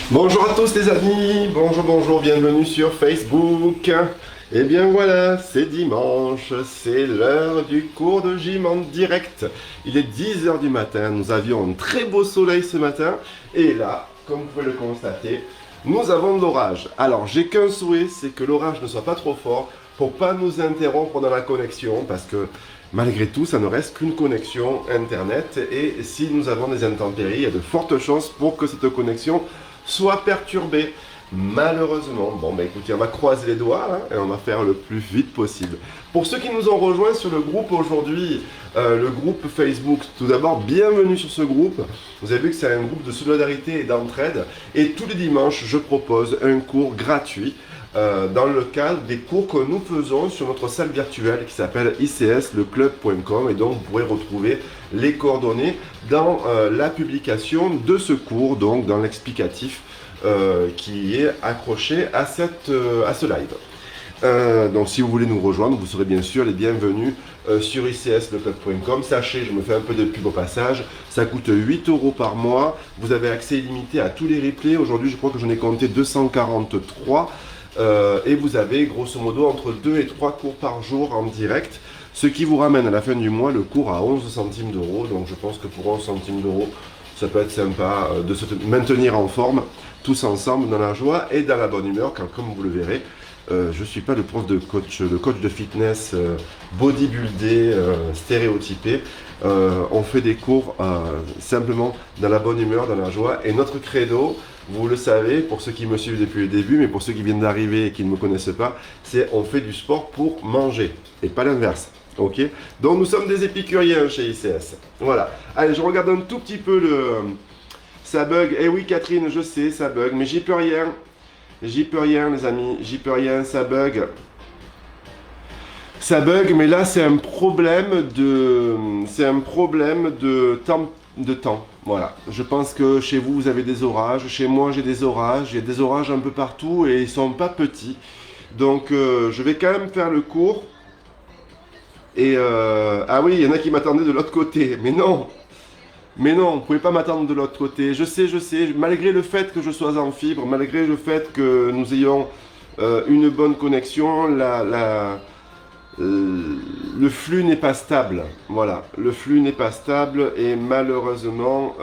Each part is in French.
Bonjour à tous les amis, bonjour, bienvenue sur Facebook. Et bien voilà, c'est dimanche, c'est l'heure du cours de gym en direct. Il est 10 heures du matin, nous avions un très beau soleil ce matin. Et là, comme vous pouvez le constater, nous avons de l'orage. Alors j'ai qu'un souhait, c'est que l'orage ne soit pas trop fort pour pas nous interrompre dans la connexion. Parce que malgré tout, ça ne reste qu'une connexion internet. Et si nous avons des intempéries, il y a de fortes chances pour que cette connexion soit perturbé. Malheureusement, bon bah écoutez, on va croiser les doigts hein, et on va faire le plus vite possible. Pour ceux qui nous ont rejoints sur le groupe aujourd'hui, le groupe Facebook, tout d'abord, bienvenue sur ce groupe. Vous avez vu que c'est un groupe de solidarité et d'entraide. Et tous les dimanches, je propose un cours gratuit dans le cadre des cours que nous faisons sur notre salle virtuelle qui s'appelle icsleclub.com. Et donc, vous pourrez retrouver les coordonnées dans la publication de ce cours, donc dans l'explicatif qui est accroché à ce live. Donc si vous voulez nous rejoindre, vous serez bien sûr les bienvenus sur icsleclub.com. Sachez, je me fais un peu de pub au passage, ça coûte 8 € par mois. Vous avez accès illimité à tous les replays. Aujourd'hui, je crois que j'en ai compté 243. Et vous avez grosso modo entre 2 et 3 cours par jour en direct. Ce qui vous ramène à la fin du mois le cours à 11 centimes d'euros. Donc je pense que pour 11 centimes d'euros, ça peut être sympa de se maintenir en forme, tous ensemble dans la joie et dans la bonne humeur, car comme vous le verrez, je ne suis pas le coach de fitness bodybuildé, stéréotypé. On fait des cours simplement dans la bonne humeur, dans la joie. Et notre credo, vous le savez, pour ceux qui me suivent depuis le début, mais pour ceux qui viennent d'arriver et qui ne me connaissent pas, c'est on fait du sport pour manger, et pas l'inverse. Ok, donc nous sommes des épicuriens chez ICS. Voilà. Allez, je regarde un tout petit peu ça bug. Eh oui, Catherine, je sais, ça bug, mais j'y peux rien. J'y peux rien, les amis. J'y peux rien, ça bug. Ça bug, mais là, c'est un problème de temps. Voilà. Je pense que chez vous, vous avez des orages. Chez moi, j'ai des orages. Il y a des orages un peu partout et ils sont pas petits. Donc, je vais quand même faire le cours. Et ah oui, il y en a qui m'attendaient de l'autre côté. Mais non, vous ne pouvez pas m'attendre de l'autre côté. Je sais, malgré le fait que je sois en fibre, malgré le fait que nous ayons une bonne connexion, le flux n'est pas stable. Voilà, le flux n'est pas stable et malheureusement,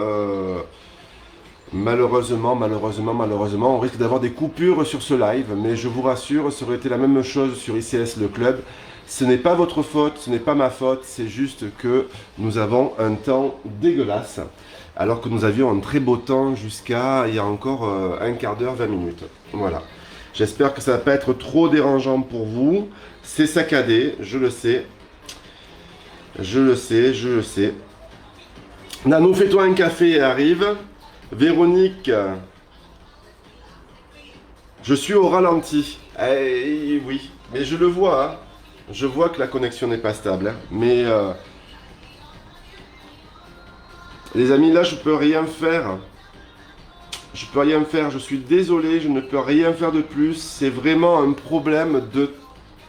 on risque d'avoir des coupures sur ce live. Mais je vous rassure, ça aurait été la même chose sur ICS Le Club. Ce n'est pas votre faute, ce n'est pas ma faute, c'est juste que nous avons un temps dégueulasse, alors que nous avions un très beau temps jusqu'à il y a encore un quart d'heure, 20 minutes. Voilà. J'espère que ça ne va pas être trop dérangeant pour vous. C'est saccadé, je le sais. Je le sais. Nanou, fais-toi un café et arrive. Véronique, je suis au ralenti. Eh oui, mais je le vois, hein. Je vois que la connexion n'est pas stable, hein. Mais les amis, là, je peux rien faire. Je peux rien faire, je suis désolé, je ne peux rien faire de plus. C'est vraiment un problème de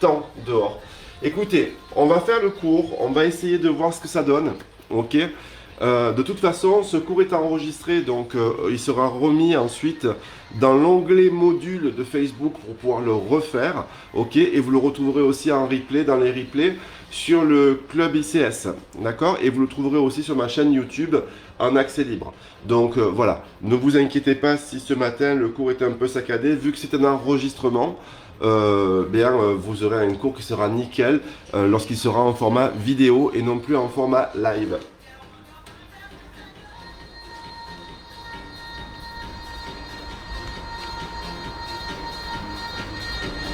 temps dehors. Écoutez, on va faire le cours, on va essayer de voir ce que ça donne. Ok. De toute façon, ce cours est enregistré, donc il sera remis ensuite dans l'onglet module de Facebook pour pouvoir le refaire, ok, et vous le retrouverez aussi en replay, dans les replays, sur le club ICS, d'accord, et vous le trouverez aussi sur ma chaîne YouTube en accès libre. Donc voilà, ne vous inquiétez pas si ce matin le cours est un peu saccadé, vu que c'est un enregistrement. Vous aurez un cours qui sera nickel lorsqu'il sera en format vidéo et non plus en format live.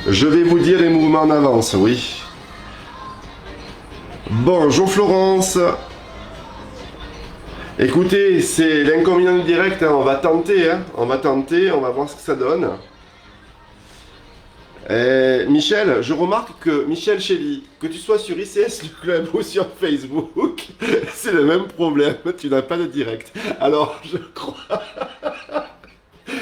Je vais vous dire les mouvements en avance, oui. Bonjour Florence. Écoutez, c'est l'inconvénient du direct, hein. On va tenter, on va voir ce que ça donne. Michel, je remarque que, Michel Chély, que tu sois sur ICS le club ou sur Facebook, c'est le même problème, tu n'as pas de direct. Alors,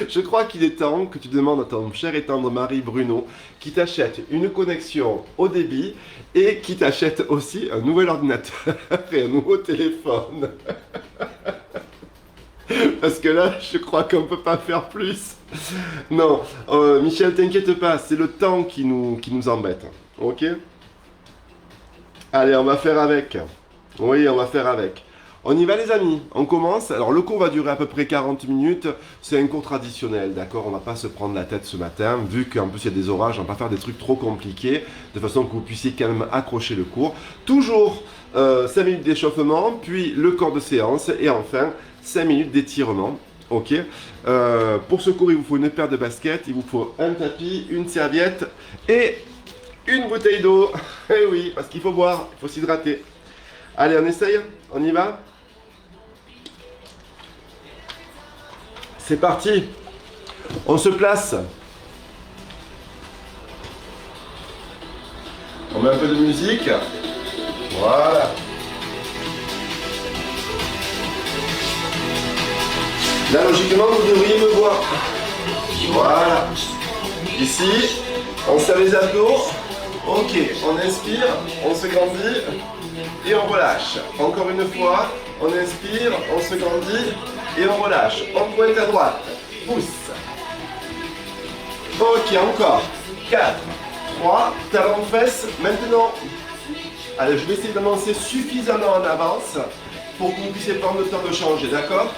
je crois qu'il est temps que tu demandes à ton cher et tendre mari Bruno qui t'achète une connexion haut débit et qui t'achète aussi un nouvel ordinateur et un nouveau téléphone. Parce que là, je crois qu'on peut pas faire plus. Non, Michel, t'inquiète pas, c'est le temps qui nous embête. Ok? Allez, on va faire avec. Oui, on va faire avec. On y va les amis, on commence. Alors le cours va durer à peu près 40 minutes. C'est un cours traditionnel, d'accord? On va pas se prendre la tête ce matin, vu qu'en plus il y a des orages, on va pas faire des trucs trop compliqués, de façon que vous puissiez quand même accrocher le cours. Toujours 5 minutes d'échauffement, puis le corps de séance, et enfin 5 minutes d'étirement. Ok. Pour ce cours, il vous faut une paire de baskets, il vous faut un tapis, une serviette et une bouteille d'eau. Eh oui, parce qu'il faut boire, il faut s'hydrater. Allez, on essaye? On y va? C'est parti. On se place. On met un peu de musique. Voilà. Là, logiquement, vous devriez me voir. Voilà. Ici, on serre les abdos. Ok, on inspire, on se grandit et on relâche. Encore une fois, on inspire, on se grandit et on relâche. On pointe à droite, pousse. Ok, encore. 4, 3, talon fesses. Maintenant, allez, je vais essayer d'avancer suffisamment en avance pour que vous puissiez prendre le temps de changer, d'accord?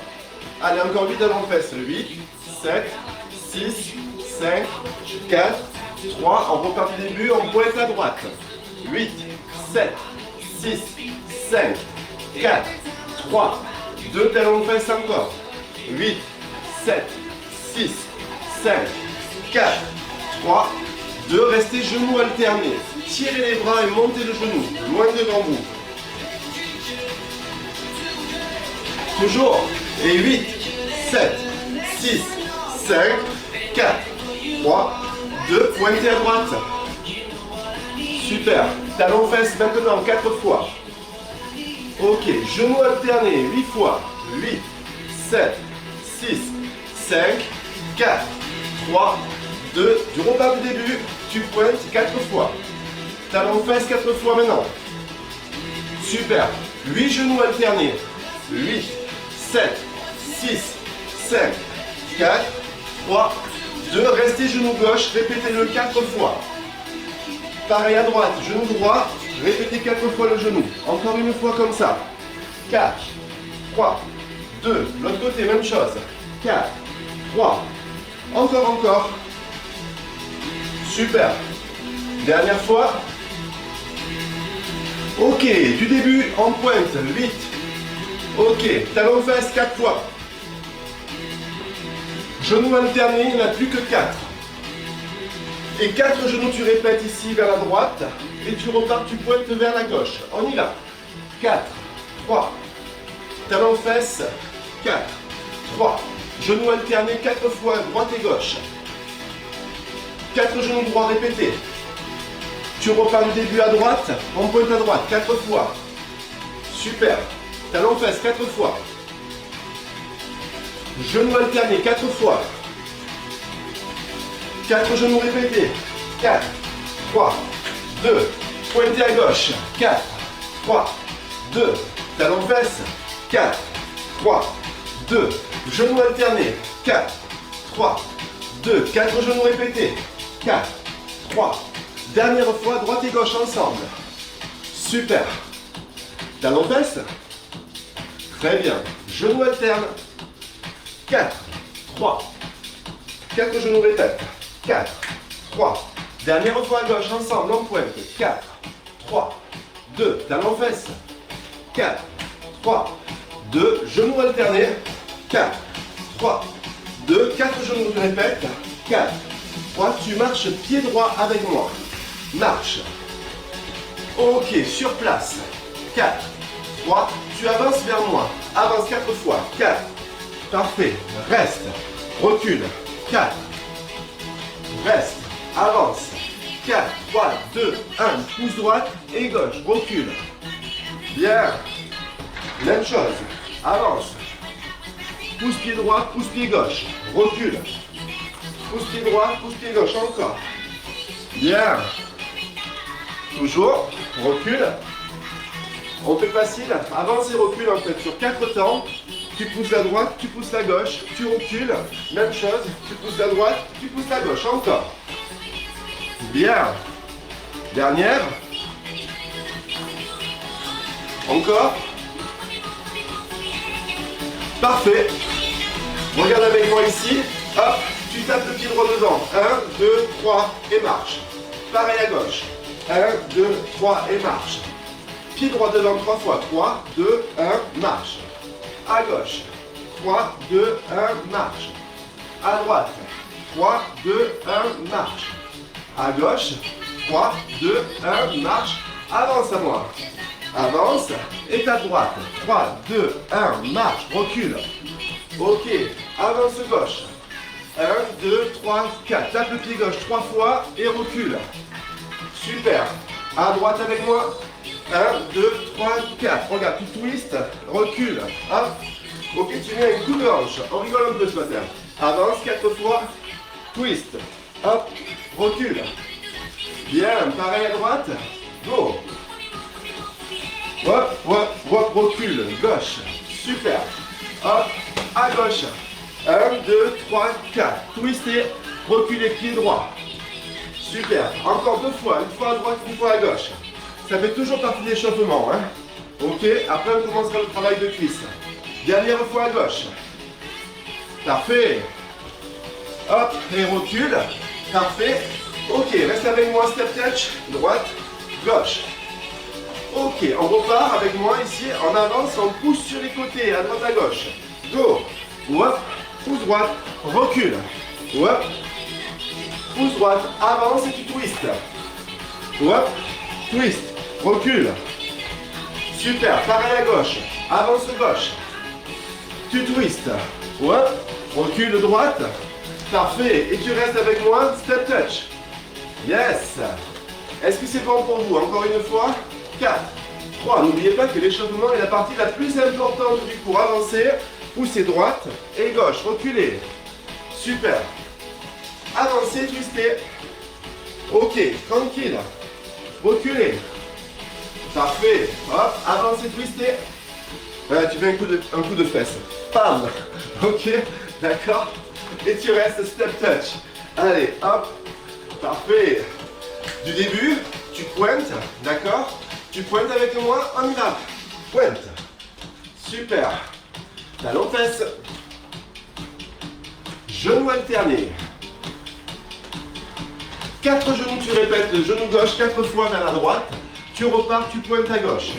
Allez, encore 8 talons fesses. 8, 7, 6, 5, 4, 3, on repart du début, on pointe à droite. 8, 7, 6, 5, 4, 3, 2 talons de fesses encore. 8, 7, 6, 5, 4, 3, 2, restez genoux alternés. Tirez les bras et montez le genou, loin devant vous. Toujours. Et 8, 7, 6, 5, 4, 3, 2, pointez à droite. Super. Talon fesses maintenant 4 fois. Ok, genoux alternés 8 fois. 8, 7, 6, 5, 4, 3, 2. Tu repars du début, tu pointes 4 fois. Talon fesses 4 fois maintenant. Super. 8 genoux alternés. 8, 7, 6, 5, 4, 3, 2, restez genou gauche, répétez-le 4 fois. Pareil à droite, genou droit, répétez 4 fois le genou. Encore une fois comme ça. 4, 3, 2, l'autre côté, même chose. 4, 3, encore. Super. Dernière fois. Ok, du début, en pointe, 8. Ok, talon fesses 4 fois. Genoux alternés, il n'y en a plus que 4. Et 4 genoux, tu répètes ici vers la droite. Et tu repars, tu pointes vers la gauche. On y va. 4, 3. Talon fesses, 4, 3. Genoux alternés 4 fois, droite et gauche. 4 genoux droits répétés. Tu repars du début à droite, on pointe à droite, 4 fois. Super. Talon fesses 4 fois. Genoux alternés 4 fois. 4 genoux répétés. 4, 3, 2. Pointez à gauche. 4, 3, 2. Talon fesses. 4, 3, 2. Genoux alternés. 4, 3, 2. 4 genoux répétés. 4, 3. Dernière fois, droite et gauche ensemble. Super. Talon fesses. Très bien. Genoux alternent. 4, 3. 4 genoux répètent. 4, 3. Dernière fois à gauche, ensemble, on pointe. 4, 3, 2. Talon fesses. 4, 3, 2. Genoux alternés. 4, 3, 2. 4 genoux répètent. 4, 3. Tu marches pied droit avec moi. Marche. Ok, sur place. 4, 3. Tu avances vers moi. Avance 4 fois. 4. Parfait. Reste. Recule. 4. Reste. Avance. 4, 3, 2, 1. Pouce droite et gauche. Recule. Bien. Même chose. Avance. Pouce pied droit, pouce pied gauche. Recule. Pouce pied droit, pouce pied gauche. Encore. Bien. Toujours. Recule. On fait facile. Avance et recule en fait sur 4 temps. tu pousses la droite, tu pousses la gauche, tu recules. Même chose, tu pousses la droite, tu pousses la gauche. Encore. Bien. Dernière. Encore. Parfait. Regarde avec moi ici. Hop, tu tapes le pied droit dedans. 1, 2, 3 et marche. Pareil à gauche. 1, 2, 3 et marche. Pied droit devant 3 fois. 3, 2, 1, marche. À gauche. 3, 2, 1, marche. À droite. 3, 2, 1, marche. À gauche. 3, 2, 1, marche. Avance à moi. Avance. Et à droite. 3, 2, 1, marche. Recule. Ok. Avance gauche. 1, 2, 3, 4. Tape le pied gauche 3 fois et recule. Super. À droite avec moi. 1, 2, 3, 4. Regarde, tu twistes, recule. Hop. Ok, tu mets un coup de hanche. On rigole un peu ce matin. Avance 4 fois. Twist. Hop. Recule. Bien. Pareil à droite. Go. Hop, hop, hop, recule. Gauche. Super. Hop. À gauche. 1, 2, 3, 4. Twistez. Reculez pied droit. Super. Encore 2 fois. Une fois à droite, une fois à gauche. Ça fait toujours partie de l'échauffement. Hein. Ok. Après, on commencera le travail de cuisse. Dernière fois à gauche. Parfait. Hop. Et recule. Parfait. Ok. Reste avec moi. Step touch. Droite. Gauche. Ok. On repart avec moi ici. On avance. On pousse sur les côtés. À droite, à gauche. Go. Hop. Pousse droite. Recule. Hop. Pousse droite, avance et tu twistes. Hop, twist, recule. Super, pareil à gauche. Avance gauche. Tu twistes. Hop, recule droite. Parfait. Et tu restes avec moi, step touch. Yes. Est-ce que c'est bon pour vous? Encore une fois. 4, 3. N'oubliez pas que l'échauffement est la partie la plus importante du cours. Avancez, poussez droite et gauche. Reculez. Super. Avancez, twistez. Ok, tranquille. Reculez. Parfait. Hop, avancez, twistez. Voilà, tu fais un coup de fesse. Pam. Ok, d'accord. Et tu restes step touch. Allez, hop. Parfait. Du début, tu pointes, d'accord? Tu pointes avec moi, on y va. Pointe. Super. Talon fesse. Genou alterné. 4 genoux, tu répètes le genou gauche 4 fois vers la droite. Tu repars, tu pointes à gauche.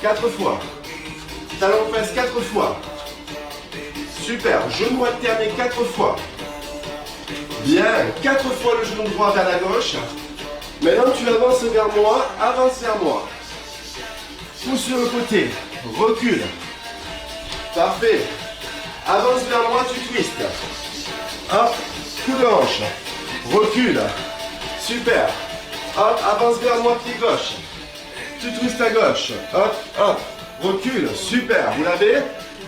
4 fois. Talon fesse 4 fois. Super. Genou alterné 4 fois. Bien. 4 fois le genou droit vers la gauche. Maintenant, tu avances vers moi. Avance vers moi. Pousse sur le côté. Recule. Parfait. Avance vers moi, tu twistes. Hop. Coup de hanche. Recule. Super. Hop, avance vers moi, pied gauche. Tu twistes à gauche. Hop, hop. Recule. Super. Vous l'avez?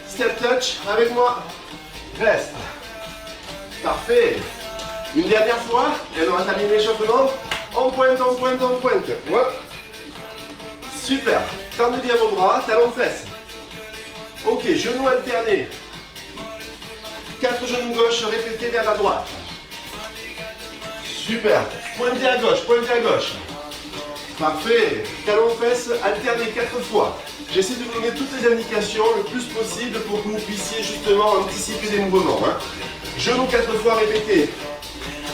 Step touch avec moi. Reste. Parfait. Une dernière fois. Et on va terminer l'échauffement. On pointe, on pointe, on pointe. Hop. Super. Tendez bien vos bras. Talon fesse. Ok, genoux alternés. 4 genoux gauche répétés vers la droite. Super. Pointez à gauche, pointez à gauche. Parfait. Talon fesse alterné 4 fois. J'essaie de vous donner toutes les indications le plus possible pour que vous puissiez justement anticiper des mouvements. Hein. Genoux 4 fois répétés.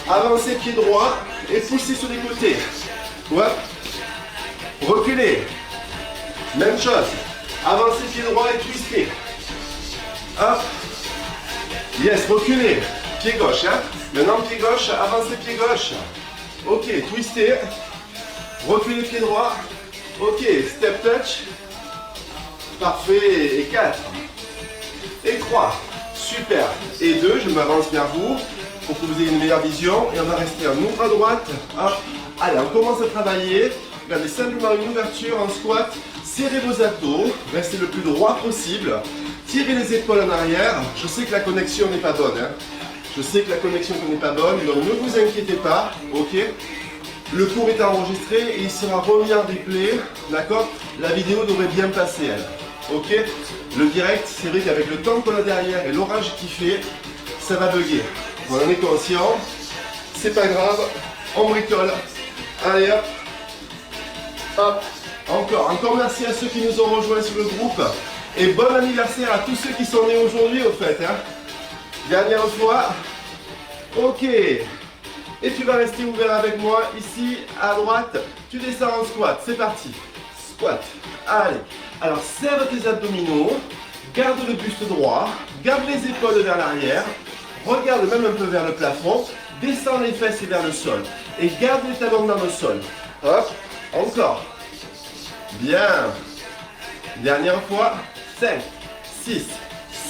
Avancez pied droit et poussez sur les côtés. Hop. Reculez. Même chose. Avancez pied droit et twistez. Hop. Yes, reculez. Pied gauche. Hein. Maintenant, pied gauche, avancez pied gauche. Ok, twistez. Reculez pied droit. Ok, step touch. Parfait. Et 4. Et 3. Super. Et 2, je m'avance vers vous pour que vous ayez une meilleure vision. Et on va rester en ouvre à droite. Hop. Allez, on commence à travailler. Regardez simplement une ouverture en squat. Serrez vos abdos. Restez le plus droit possible. Tirez les épaules en arrière. Je sais que la connexion n'est pas bonne. Hein. Je sais que la connexion n'est pas bonne, donc ne vous inquiétez pas, ok? Le cours est enregistré et il sera remis en replay, d'accord? La vidéo devrait bien passer, elle. Ok? Le direct, c'est vrai qu'avec le temps qu'on a derrière et l'orage qui fait, ça va bugger. On en est conscient. C'est pas grave. On bricole. Allez hop. Hop. Encore merci à ceux qui nous ont rejoints sur le groupe. Et bon anniversaire à tous ceux qui sont nés aujourd'hui au fait. Hein. Dernière fois. Ok. Et tu vas rester ouvert avec moi ici à droite. Tu descends en squat. C'est parti. Squat. Allez. Alors serre tes abdominaux. Garde le buste droit. Garde les épaules vers l'arrière. Regarde même un peu vers le plafond. Descends les fesses vers le sol. Et garde les talons dans le sol. Hop. Encore. Bien. Dernière fois. 5, 6,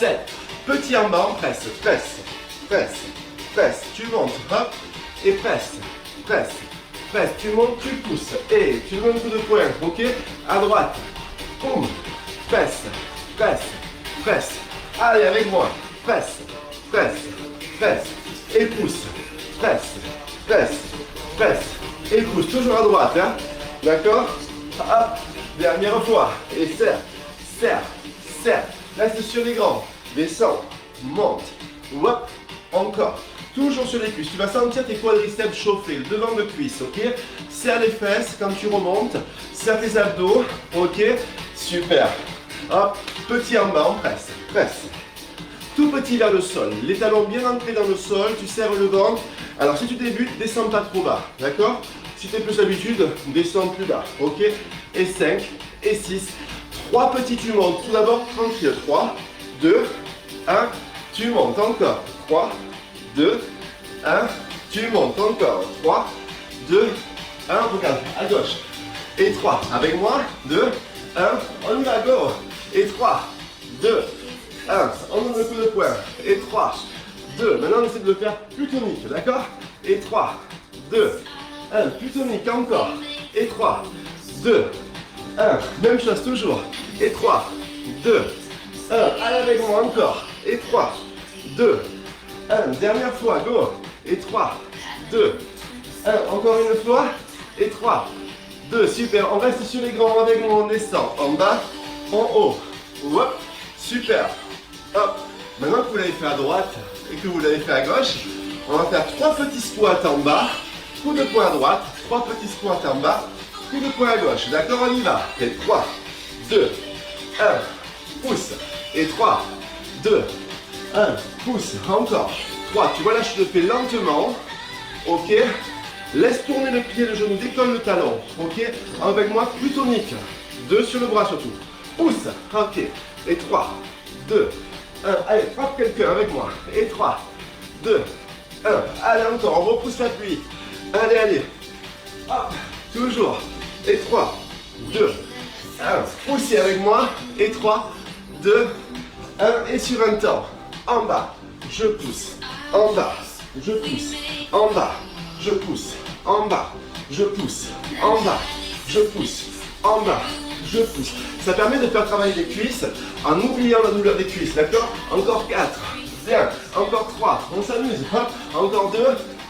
7. Petit en bas, on presse, presse, presse, presse. Tu montes, hop, et presse, presse, presse. Tu montes, tu pousses. Et tu donnes un coup de poing, ok? À droite. Boum. Presse, presse, presse. Allez, avec moi. Presse, presse, presse. Et pousse. Presse, presse, presse. Et pousse. Toujours à droite, hein? D'accord? Hop. Dernière fois. Et serre, serre. Serre, reste sur les grands, descends, monte, hop, encore, toujours sur les cuisses, tu vas sentir tes quadriceps chauffer, le devant de cuisse, ok? Serre les fesses quand tu remontes, serre tes abdos, ok? Super, hop, petit en bas, on presse, presse, tout petit vers le sol, les talons bien ancrés dans le sol, tu serres le ventre, alors si tu débutes, descends pas trop bas, d'accord? Si tu es plus habitude, descends plus bas, ok? Et 5, et 6, 3 petits, tu montes. Tout d'abord, tranquille. 3, 2, 1. Tu montes encore. 3, 2, 1. Tu montes encore. 3, 2, 1. Regarde, à gauche. Et 3. Avec moi. 2, 1. On y va, go. Et 3, 2, 1. On donne le coup de poing. Et 3, 2. Maintenant, on essaie de le faire plus tonique. D'accord? Et 3, 2, 1. Plus tonique encore. Et 3, 2, 1, même chose toujours. Et 3, 2, 1. Allez avec moi encore. Et 3, 2, 1. Dernière fois, go. Et 3, 2, 1. Encore une fois. Et 3, 2. Super. On reste sur les grands avec moi. On descend. En bas, en haut. Hop. Super. Hop. Maintenant que vous l'avez fait à droite et que vous l'avez fait à gauche, on va faire 3 petits squats en bas. Coup de poing à droite. 3 petits squats en bas. Coup de poing à gauche, d'accord, on y va. Et 3, 2, 1, pousse. Et 3, 2, 1, pousse. Encore. 3, tu vois là, je te fais lentement. Ok. Laisse tourner le pied, le genou, décolle le talon. Ok. Avec moi, plus tonique. 2 sur le bras surtout. Pousse. Ok. Et 3, 2, 1. Allez, frappe quelqu'un avec moi. Et 3, 2, 1. Allez, encore. On repousse l'appui. Allez, allez. Hop. Toujours. Et 3, 2, 1. Poussez avec moi. Et 3, 2, 1. Et sur un temps. En bas, je pousse. En bas, je pousse. En bas, je pousse. En bas, je pousse. En bas, je pousse. En bas, je pousse. Ça permet de faire travailler les cuisses en oubliant la douleur des cuisses. D'accord? Encore 4. Bien. Encore 3. On s'amuse. Hop. Encore 2.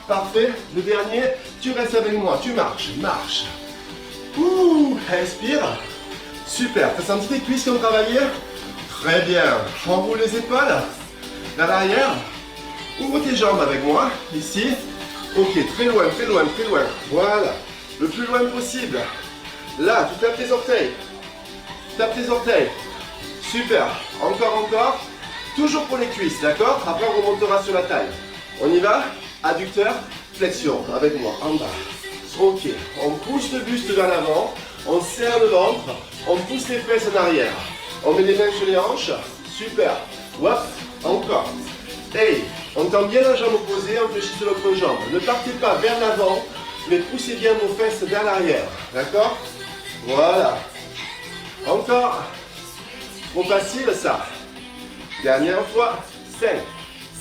Parfait. Le dernier. Tu restes avec moi. Tu marches. Marche. Ouh, respire. Super. T'as senti tes cuisses qui ont travaillé? Très bien. Enroule les épaules. Vers l'arrière. Ouvre tes jambes avec moi. Ici. Ok, très loin, très loin, très loin. Voilà. Le plus loin possible. Là, tu tapes tes orteils. Tape tes orteils. Super. Encore, encore. Toujours pour les cuisses, d'accord? Après, on remontera sur la taille. On y va? Adducteur, flexion. Avec moi, en bas. Ok, on pousse le buste vers l'avant, on serre le ventre, on pousse les fesses en arrière. On met les mains sur les hanches, super. Hop, encore. Hey, on tend bien la jambe opposée, on fléchit sur l'autre jambe. Ne partez pas vers l'avant, mais poussez bien vos fesses vers l'arrière. D'accord? Voilà. Encore. Trop facile ça. Dernière fois. 5,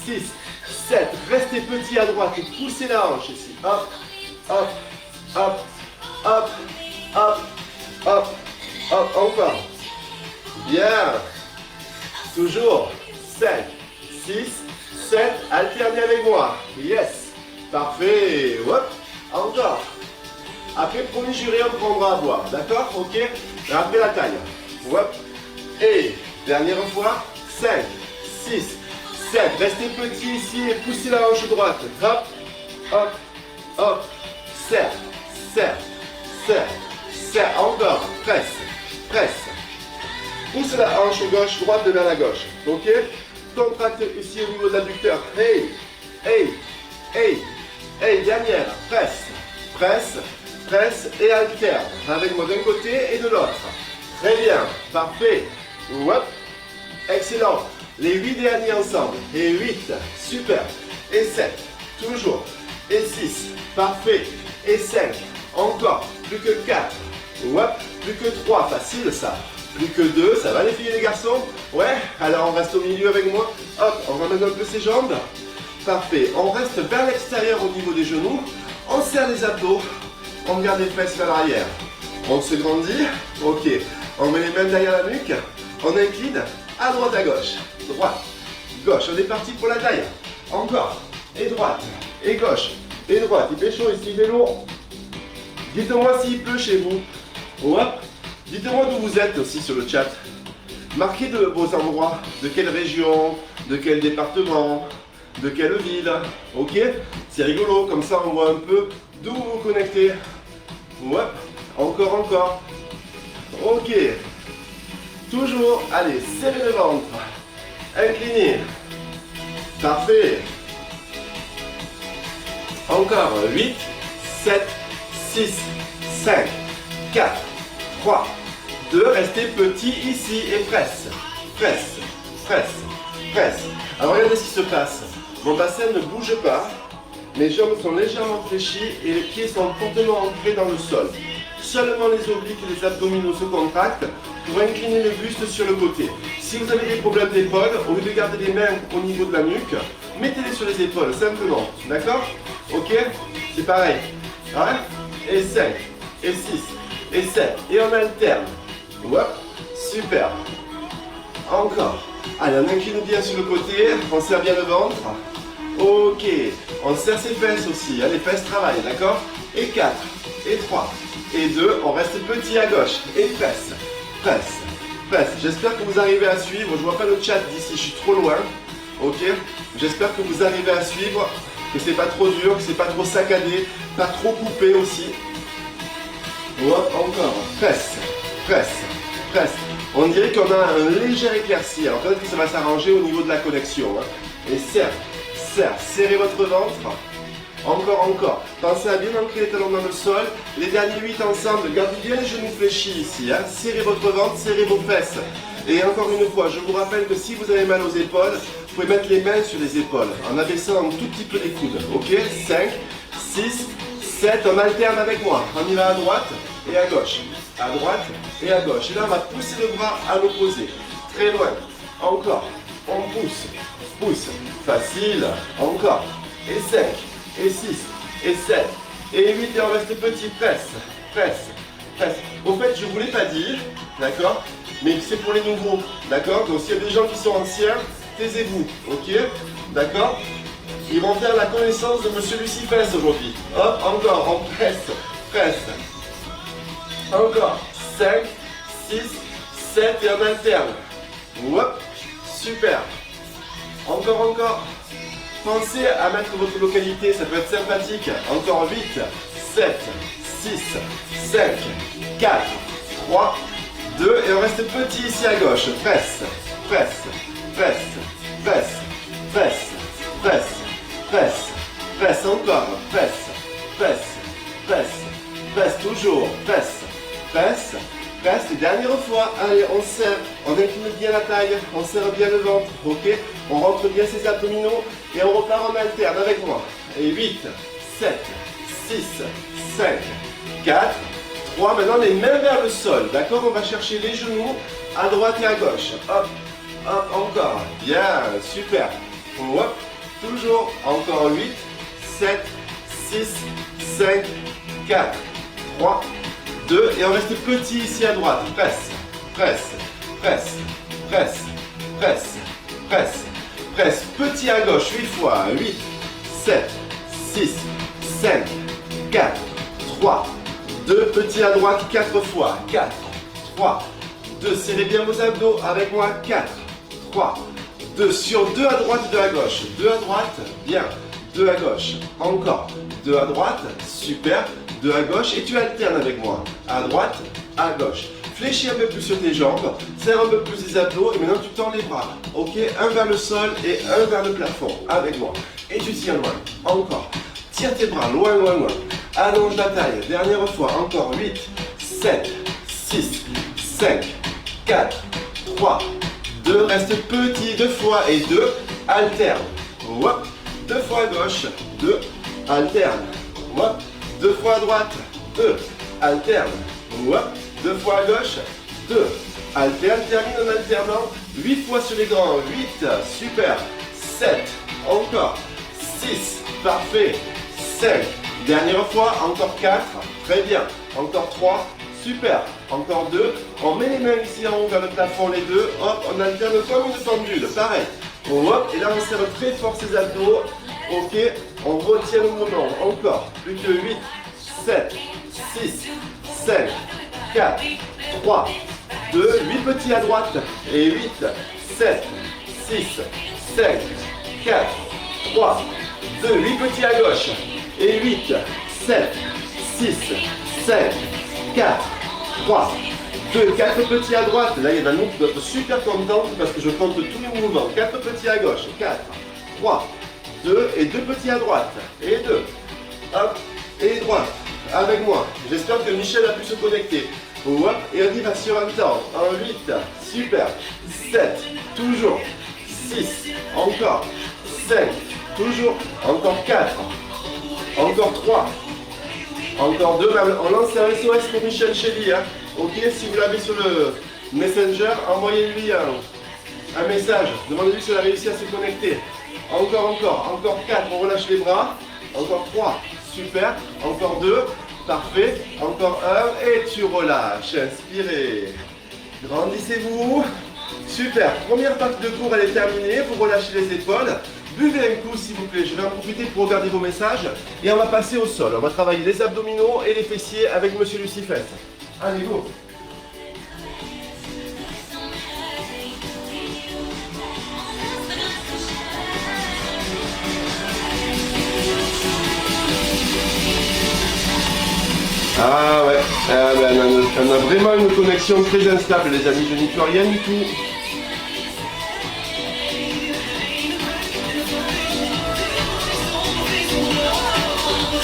6, 7. Restez petit à droite et poussez la hanche ici. Hop, hop. Hop, hop, hop, hop, hop, encore. Bien. Toujours. 5, 6, 7. Alternez avec moi. Yes. Parfait. Hop. Encore. Après, premier juré, on prendra à boire. D'accord? Ok? Et après la taille. Hop. Et dernière fois, 5, 6, 7. Restez petit ici et poussez la hanche droite. Hop, hop, hop. Serre, serre, serre, serre. Encore. Presse, presse. Pousse la hanche gauche, droite vers la gauche. Ok? Contracte ici au niveau de l'adducteur. Hey, hey, hey, hey. Dernière. Presse, presse, presse et alterne. Avec moi d'un côté et de l'autre. Très bien. Parfait. Hop. Excellent. Les 8 derniers ensemble. Et 8. Super. Et 7. Toujours. Et 6. Parfait. Et 5. Encore. Plus que 4. Hop. Plus que 3. Facile ça. Plus que 2. Ça va les filles et les garçons? Ouais. Alors on reste au milieu avec moi. Hop. On ramène un peu ses jambes. Parfait. On reste vers l'extérieur au niveau des genoux. On serre les abdos. On garde les fesses vers l'arrière. On se grandit. Ok. On met les mains derrière la nuque. On incline. À droite, à gauche. Droite. Gauche. On est parti pour la taille. Encore. Et droite. Et gauche. Et droite. Il fait chaud ici. Il est lourd. Dites-moi s'il pleut chez vous. Hop. Dites-moi d'où vous êtes aussi sur le chat. Marquez de vos endroits. De quelle région. De quel département. De quelle ville. Ok. C'est rigolo. Comme ça, on voit un peu d'où vous vous connectez. Hop. Encore, encore. Ok. Toujours. Allez, serrez le ventre. Inclinez. Parfait. Encore. 8, 7, 6, 5, 4, 3, 2. Restez petit ici et presse. Presse. Presse. Presse. Alors regardez ce qui se passe. Mon bassin ne bouge pas. Mes jambes sont légèrement fléchies et les pieds sont fortement ancrés dans le sol. Seulement les obliques et les abdominaux se contractent pour incliner le buste sur le côté. Si vous avez des problèmes d'épaule, au lieu de garder les mains au niveau de la nuque, mettez-les sur les épaules, simplement. D'accord? Ok? C'est pareil. Hein? Et 5, et 6, et 7. Et on alterne. Hop. Super. Encore. Allez, on incline bien sur le côté, on serre bien le ventre. Ok. On serre ses fesses aussi, hein, les fesses travaillent, d'accord? Et 4, et 3, et 2, on reste petit à gauche. Et presse, presse, presse. J'espère que vous arrivez à suivre. Je vois pas le chat d'ici, je suis trop loin. Ok? J'espère que vous arrivez à suivre, que c'est pas trop dur, que c'est pas trop saccadé, pas trop coupé aussi. Hop, encore. Presse, presse, presse. On dirait qu'on a un léger éclairci. Alors peut-être que ça va s'arranger au niveau de la connexion. Hein. Et serre, serre, serrez votre ventre. Encore, encore. Pensez à bien ancrer les talons dans le sol. Les derniers 8 ensemble. Gardez bien les genoux fléchis ici. Hein. Serrez votre ventre, serrez vos fesses. Et encore une fois, je vous rappelle que si vous avez mal aux épaules, vous pouvez mettre les mains sur les épaules en abaissant un tout petit peu les coudes. Ok? 5, 6, 7. On alterne avec moi. On y va à droite et à gauche. À droite et à gauche. Et là, on va pousser le bras à l'opposé. Très loin. Encore. On pousse. Pousse. Facile. Encore. Et 5. Et 6, et 7, et 8, et on reste petit, presse, presse, presse. Au fait, je ne vous l'ai pas dit, d'accord? Mais c'est pour les nouveaux, d'accord? Donc s'il y a des gens qui sont anciens, taisez-vous, ok? D'accord? Ils vont faire la connaissance de Monsieur Lucifès aujourd'hui. Hop, encore, on presse, presse. Encore, 5, 6, 7, et on alterne. Hop, super. Encore, encore. Pensez à mettre votre localité, ça peut être sympathique. Encore 8, 7, 6, 5, 4, 3, 2. Et on reste petit ici à gauche. Presse, presse, presse, presse, presse, presse, presse, presse. Encore. Presse, presse, presse, presse. Toujours. Presse, presse, presse. Et dernière fois. Allez, on serre. On incline bien la taille. On serre bien le ventre. Ok? On rentre bien ses abdominaux. Et on repart en alterne avec moi. Et 8, 7, 6, 5, 4, 3. Maintenant les mains vers le sol. D'accord? On va chercher les genoux à droite et à gauche. Hop, hop, encore. Bien, super. Hop, toujours. Encore 8, 7, 6, 5, 4, 3, 2. Et on reste petit ici à droite. Presse, presse, presse, presse, presse, presse. Presse, petit à gauche, 8 fois, 8, 7, 6, 5, 4, 3, 2, petit à droite, 4 fois, 4, 3, 2, serrez bien vos abdos avec moi, 4, 3, 2, sur 2 à droite, 2 à gauche, 2 à droite, bien, 2 à gauche, encore, 2 à droite, super, 2 à gauche et tu alternes avec moi, à droite, à gauche. Fléchis un peu plus sur tes jambes, serre un peu plus les abdos et maintenant tu tends les bras, ok, un vers le sol et un vers le plafond, avec moi, et tu tiens loin, encore, tire tes bras loin, loin, loin, allonge la taille, dernière fois, encore, 8, 7, 6, 5, 4, 3, 2, reste petit, 2 fois et 2, alterne, hop, 2 fois à gauche, 2, alterne, hop, 2 fois à droite, 2, alterne, hop, 2 fois à gauche, 2, alterne, termine en alternant, 8 fois sur les grands, 8, super, 7, encore, 6, parfait, 5, dernière fois, encore 4, très bien, encore 3, super, encore 2, on met les mains ici en haut vers le plafond, les deux, hop, on alterne comme une pendule, pareil, hop, et là on serre très fort ses abdos, ok, on retient le mouvement, encore, plus que 8, 7, 6, 5, 4, 3, 2, 8 petits à droite, et 8, 7, 6, 5, 4, 3, 2, 8 petits à gauche, et 8, 7, 6, 5, 4, 3, 2, 4 petits à droite, là il y en a nous qui doivent être super contents parce que je compte tous les mouvements, 4 petits à gauche, 4, 3, 2 et 2 petits à droite, et 2, hop, et droite, avec moi, j'espère que Michel a pu se connecter, hop, et on y va sur un temps, en 8, super, 7, toujours, 6, encore, 5, toujours, encore 4, encore 3, encore 2, on lance un SOS pour Michel Chély, hein. Ok, si vous l'avez sur le Messenger, envoyez-lui un message, demandez-lui s'il a réussi à se connecter. Encore 4, on relâche les bras, encore 3, super, encore 2, parfait, encore 1, et tu relâches, inspirez, grandissez-vous, super, première partie de cours elle est terminée, vous relâchez les épaules, buvez un coup s'il vous plaît, je vais en profiter pour regarder vos messages, et on va passer au sol, on va travailler les abdominaux et les fessiers avec Monsieur Lucifès. Allez, go! Ah ouais, on a vraiment une connexion très instable les amis, je n'y peux rien du tout.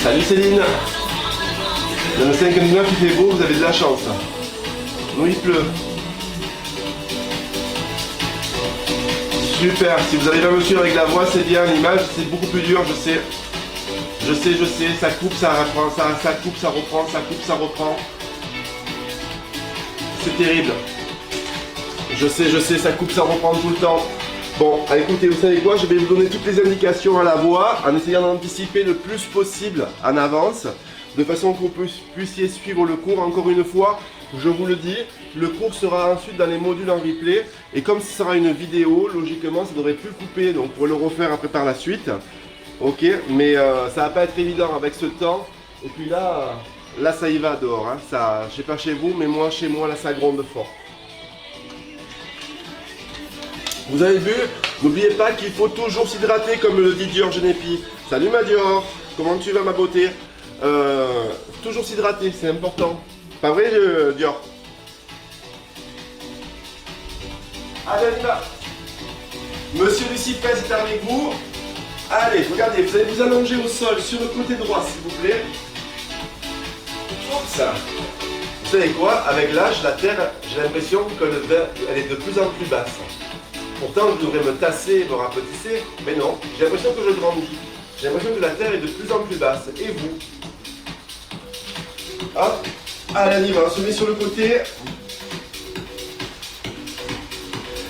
Salut Céline. Dans le 59 il fait beau, vous avez de la chance. Nous il pleut. Super, si vous arrivez à me suivre avec la voix c'est bien, l'image c'est beaucoup plus dur, je sais. Je sais, ça coupe, ça reprend, ça coupe, ça reprend, ça coupe, ça reprend. C'est terrible. Je sais, ça coupe, ça reprend tout le temps. Bon, écoutez, vous savez quoi, je vais vous donner toutes les indications à la voix, en essayant d'anticiper le plus possible en avance, de façon que vous puissiez suivre le cours. Encore une fois, je vous le dis, le cours sera ensuite dans les modules en replay, et comme ce sera une vidéo, logiquement, ça ne devrait plus couper, donc pour le refaire après par la suite. Ok, mais ça va pas être évident avec ce temps. Et puis là ça y va dehors. Hein. Ça, je sais pas chez vous, mais moi chez moi là ça gronde fort. Vous avez vu? N'oubliez pas qu'il faut toujours s'hydrater comme le dit Dior Genepi. Salut ma Dior, comment tu vas ma beauté? Toujours s'hydrater, c'est important. Pas vrai Dior? Allez, on y va. Monsieur Lucifès est avec vous. Allez, regardez, vous allez vous allonger au sol sur le côté droit, s'il vous plaît. Oups. Vous savez quoi? Avec l'âge, la terre, j'ai l'impression qu'elle est de plus en plus basse. Pourtant, je devrais me tasser, me rapetisser, mais non, j'ai l'impression que je grandis. J'ai l'impression que la terre est de plus en plus basse. Et vous? Hop. Allez, on y va, on se met sur le côté.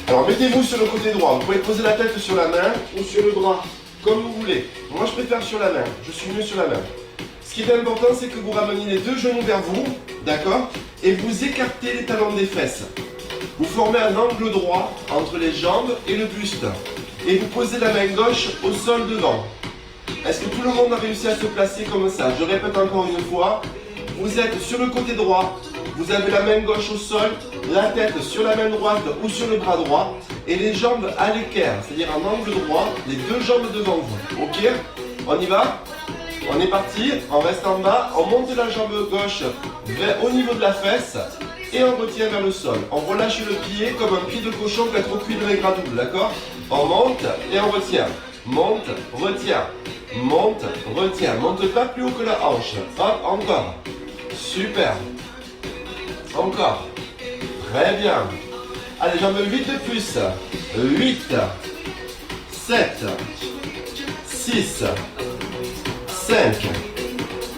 Alors, mettez-vous sur le côté droit. Vous pouvez poser la tête sur la main ou sur le droit. Comme vous voulez. Moi je préfère sur la main, je suis mieux sur la main. Ce qui est important c'est que vous rameniez les deux genoux vers vous, d'accord? Et vous écartez les talons des fesses. Vous formez un angle droit entre les jambes et le buste. Et vous posez la main gauche au sol devant. Est-ce que tout le monde a réussi à se placer comme ça? Je répète encore une fois. Vous êtes sur le côté droit, Vous avez la main gauche au sol, la tête sur la main droite ou sur le bras droit et les jambes à l'équerre, c'est-à-dire en angle droit, les deux jambes devant vous. Ok? On y va? On est parti, on reste en bas, on monte la jambe gauche au niveau de la fesse et on retient vers le sol. On relâche le pied comme un pied de cochon qui a trop cuit de maigre à double, d'accord? On monte et on retient. Monte, retiens. Monte, retiens. Monte pas plus haut que la hanche. Hop, encore. Super. Encore. Très bien. Allez, j'en veux 8 de plus. 8, 7, 6, 5,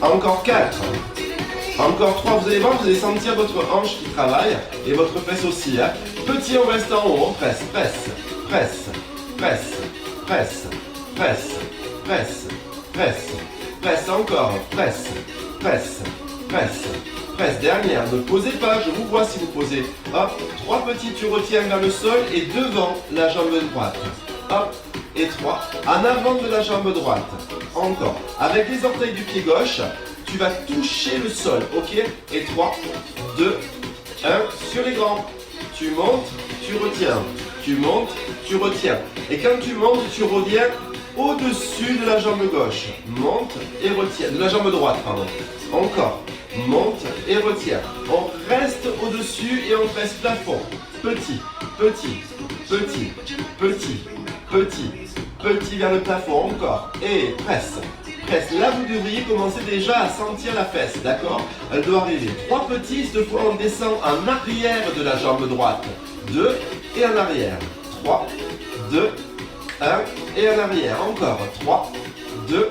encore 4, encore 3, vous allez voir, vous allez sentir votre hanche qui travaille et votre fesse aussi. Hein. Petit, on reste en haut, on presse, presse, presse, presse, presse, presse, presse, presse, presse, encore, presse, presse, presse, presse, dernière, ne posez pas, je vous vois si vous posez. Hop, 3 petits, tu retiens vers le sol et devant la jambe droite. Hop, et 3, en avant de la jambe droite. Encore. Avec les orteils du pied gauche, tu vas toucher le sol, ok? Et 3, 2, 1, sur les grands. Tu montes, tu retiens. Tu montes, tu retiens. Et quand tu montes, tu reviens au-dessus de la jambe gauche. Monte et retiens. De la jambe droite, pardon. Encore. Monte et retiens. On reste au-dessus et on presse plafond. Petit, petit, petit, petit, petit, petit vers le plafond. Encore. Et presse. Presse. Là, vous devriez commencer déjà à sentir la fesse, d'accord? Elle doit arriver. 3 petits, cette fois on descend en arrière de la jambe droite. 2 et en arrière. 3, 2, 1 et en arrière. Encore. 3, 2,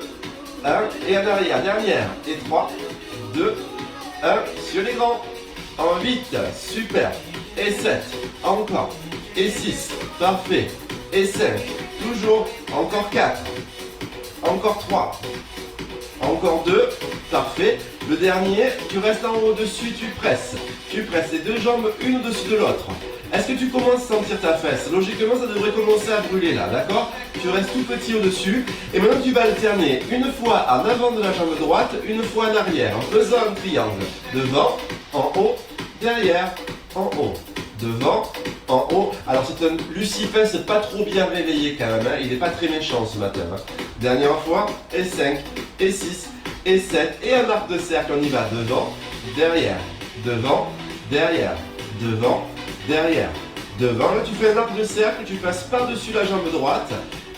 1 et en arrière. Dernière. Et 3, 2, 1 sur les grands. En 8, super. Et 7, encore. Et 6, parfait. Et 5, toujours. Encore 4. Encore 3. Encore 2, parfait. Le dernier, tu restes en haut au-dessus, tu presses. Tu presses les deux jambes une au-dessus de l'autre. Est-ce que tu commences à sentir ta fesse? Logiquement, ça devrait commencer à brûler là, d'accord? Tu restes tout petit au-dessus. Et maintenant, tu vas alterner une fois en avant de la jambe droite, une fois en arrière, en faisant un triangle. Devant, en haut, derrière, en haut. Devant, en haut. Alors, c'est un lucifesse pas trop bien réveillé quand même. Hein. Il n'est pas très méchant ce matin. Hein. Dernière fois, et 5, et 6, et 7. Et un arc de cercle, on y va. Devant, derrière, devant, derrière, devant, derrière, devant. Là, tu fais un arc de cercle, tu passes par-dessus la jambe droite,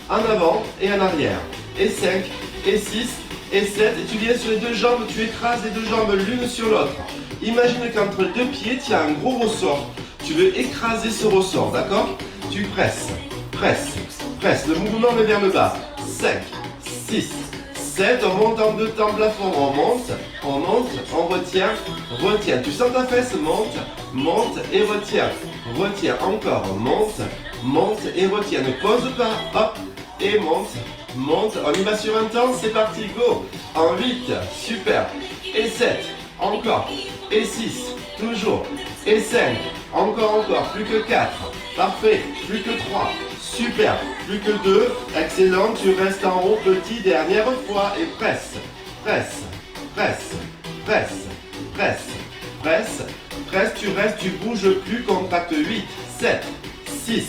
en avant et en arrière. Et 5, et 6, et 7. Et tu viens sur les deux jambes, tu écrases les deux jambes l'une sur l'autre. Imagine qu'entre les deux pieds, tu as un gros ressort. Tu veux écraser ce ressort, d'accord? Tu presses, presses, presses. Le mouvement est vers le bas. 5, 6, 7. On monte en deux temps plafond. On monte, on retient, retient. Tu sens ta fesse, monte, monte et retiens. Retiens encore, monte, monte et retiens. Ne pose pas, hop, et monte, monte. On y va sur un temps, c'est parti, go. En 8, super. Et 7, encore. Et 6, toujours. Et 5, encore, plus que 4. Parfait, plus que 3. Super, plus que 2. Excellent, tu restes en haut, petit, dernière fois. Et presse, presse, presse, presse, presse, presse, presse. Tu restes, tu bouges plus, contact 8, 7, 6,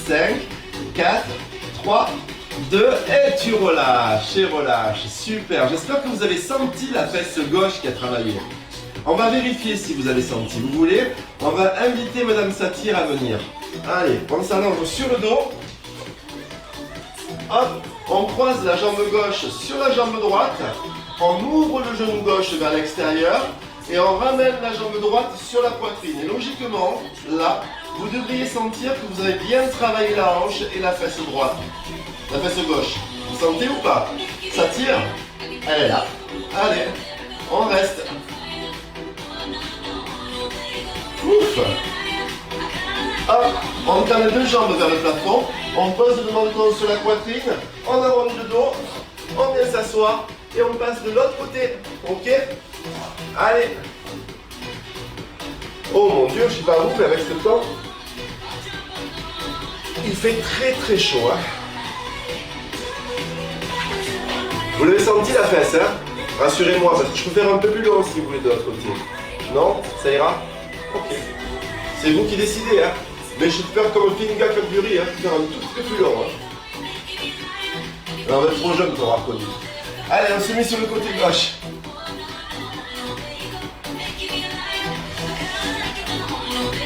5, 4, 3, 2. Et tu relâches, et relâches. Super, j'espère que vous avez senti la fesse gauche qui a travaillé. On va vérifier si vous avez senti. Vous voulez? On va inviter Madame Satir à venir. Allez, on s'allonge sur le dos. Hop, on croise la jambe gauche sur la jambe droite. On ouvre le genou gauche vers l'extérieur. Et on ramène la jambe droite sur la poitrine. Et logiquement, là, vous devriez sentir que vous avez bien travaillé la hanche et la fesse droite. La fesse gauche. Vous sentez ou pas? Ça tire? Elle est là. Allez, on reste. Ouf. Hop, on tend les deux jambes vers le plafond, on pose le menton sur la poitrine, on arrondit le dos, on vient s'asseoir et on passe de l'autre côté. Ok? Allez. Oh mon Dieu, je sais pas vous, mais avec ce temps, il fait très très chaud. Hein. Vous l'avez senti la fesse, hein? Rassurez-moi, parce que je peux faire un peu plus long si vous voulez de l'autre côté. Non? Ça ira? Ok. C'est vous qui décidez, hein. Mais je vais faire comme Finga Campuri, hein. Faire un tout petit peu plus long, hein. Alors, on va être trop jeune pour avoir connu. Allez, on se met sur le côté gauche.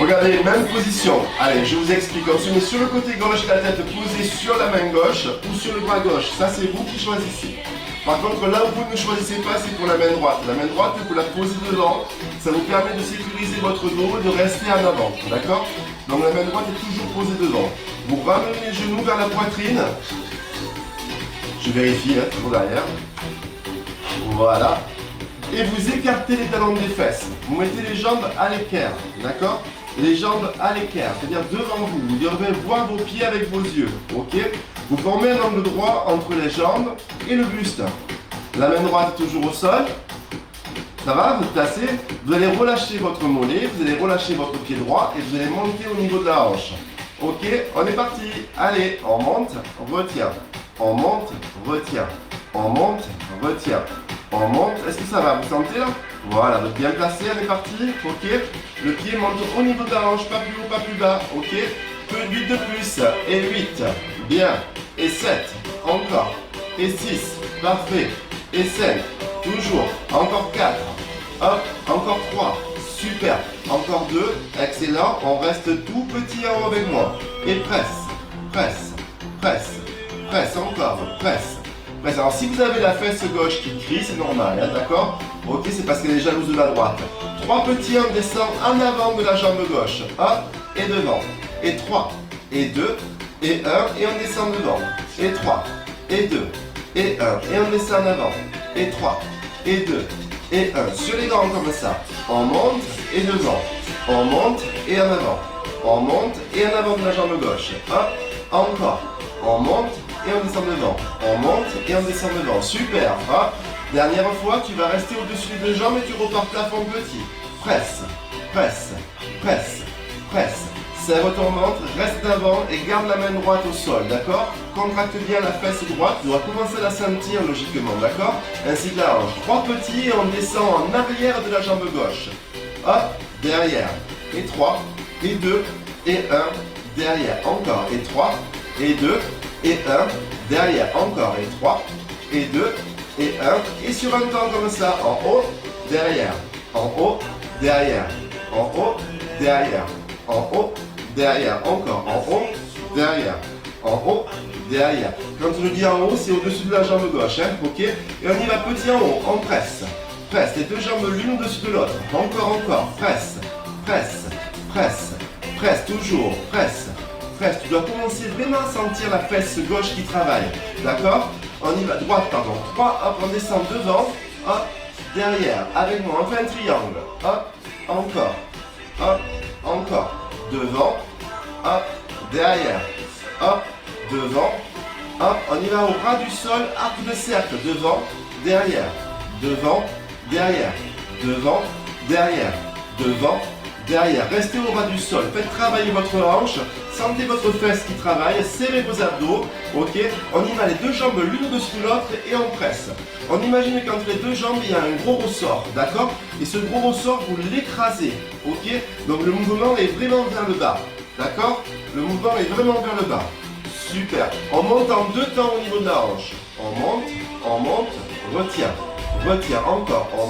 Regardez, même position. Allez, je vous explique. On se met sur le côté gauche, la tête posée sur la main gauche ou sur le bras gauche. Ça, c'est vous qui choisissez. Par contre, là où vous ne choisissez pas, c'est pour la main droite. La main droite, vous la posez devant. Ça vous permet de sécuriser votre dos et de rester en avant. D'accord? Donc la main droite est toujours posée devant. Vous ramenez les genoux vers la poitrine. Je vérifie, hein, toujours derrière. Voilà. Et vous écartez les talons des fesses. Vous mettez les jambes à l'équerre. D'accord? Les jambes à l'équerre, c'est-à-dire devant vous. Vous devez voir vos pieds avec vos yeux. Ok? Vous formez un angle droit entre les jambes et le buste. La main droite est toujours au sol. Ça va? Vous placez. Vous allez relâcher votre mollet, vous allez relâcher votre pied droit et vous allez monter au niveau de la hanche. Ok? On est parti. Allez, on monte, on retient. On monte, retient. On monte, retient. On monte. Est-ce que ça va? Vous sentez là? Voilà, donc bien placé, on est parti. Ok? Le pied monte au niveau de la hanche, pas plus haut, pas plus bas. Ok? Peu 8 de plus. Et 8. Bien. Et 7. Encore. Et 6. Parfait. Et 5. Toujours. Encore 4. Hop. Encore 3. Super. Encore 2. Excellent. On reste tout petit en haut avec moi. Et presse. Presse. Presse. Presse. Encore. Presse. Presse. Alors si vous avez la fesse gauche qui crie, c'est normal. Hein, d'accord? Ok, c'est parce qu'elle est jalouse de la droite. 3 petits, on descend en avant de la jambe gauche. Hop. Et devant. Et 3. Et 2. Et 1. Et on descend devant. Et 3. Et 2. Et 1. Et on descend en avant. Et 3. Et 2. Et 1. Sur les grands comme ça. On monte et devant. On monte et en avant. On monte et en avant de la jambe gauche. Hop. Encore. On monte et on descend devant. On monte et on descend devant. Super. Hop. Dernière fois, tu vas rester au-dessus des deux jambes et tu repars plafond petit. Presse. Presse. Presse. Presse. Serre ton ventre, reste d'avant et garde la main droite au sol, d'accord? Contracte bien la fesse droite, tu dois commencer à la sentir logiquement, d'accord? Ainsi que la hanche. 3 petits et on descend en arrière de la jambe gauche. Hop, derrière. Et 3, et 2, et 1, derrière. Encore, et 3, et 2, et 1, derrière. Encore, et 3, et 2, et 1. Et sur un temps comme ça, en haut, derrière. En haut, derrière. En haut, derrière. En haut, derrière, encore, en haut, derrière, en haut, derrière. Quand je dis en haut, c'est au-dessus de la jambe gauche, hein, ok? Et on y va petit en haut, on presse. Presse, les deux jambes l'une au-dessus de l'autre. Encore, encore, presse, presse, presse, presse, toujours, presse, presse. Tu dois commencer vraiment à sentir la fesse gauche qui travaille, d'accord? On y va, droite, pardon. 3, hop, on descend devant, hop, derrière, avec moi, on fait un triangle, hop, encore, hop, encore, devant, hop, derrière, hop, devant, hop, on y va au ras du sol, arc de cercle, devant, derrière, devant, derrière, devant, derrière, devant, derrière. Restez au ras du sol, faites travailler votre hanche, sentez votre fesse qui travaille, serrez vos abdos, ok? On y va les deux jambes l'une au-dessus de l'autre et on presse. On imagine qu'entre les deux jambes, il y a un gros ressort, d'accord? Et ce gros ressort, vous l'écrasez, ok? Donc le mouvement est vraiment vers le bas, d'accord? Le mouvement est vraiment vers le bas. Super. On monte en 2 temps au niveau de la hanche. On monte, retient, retient encore. On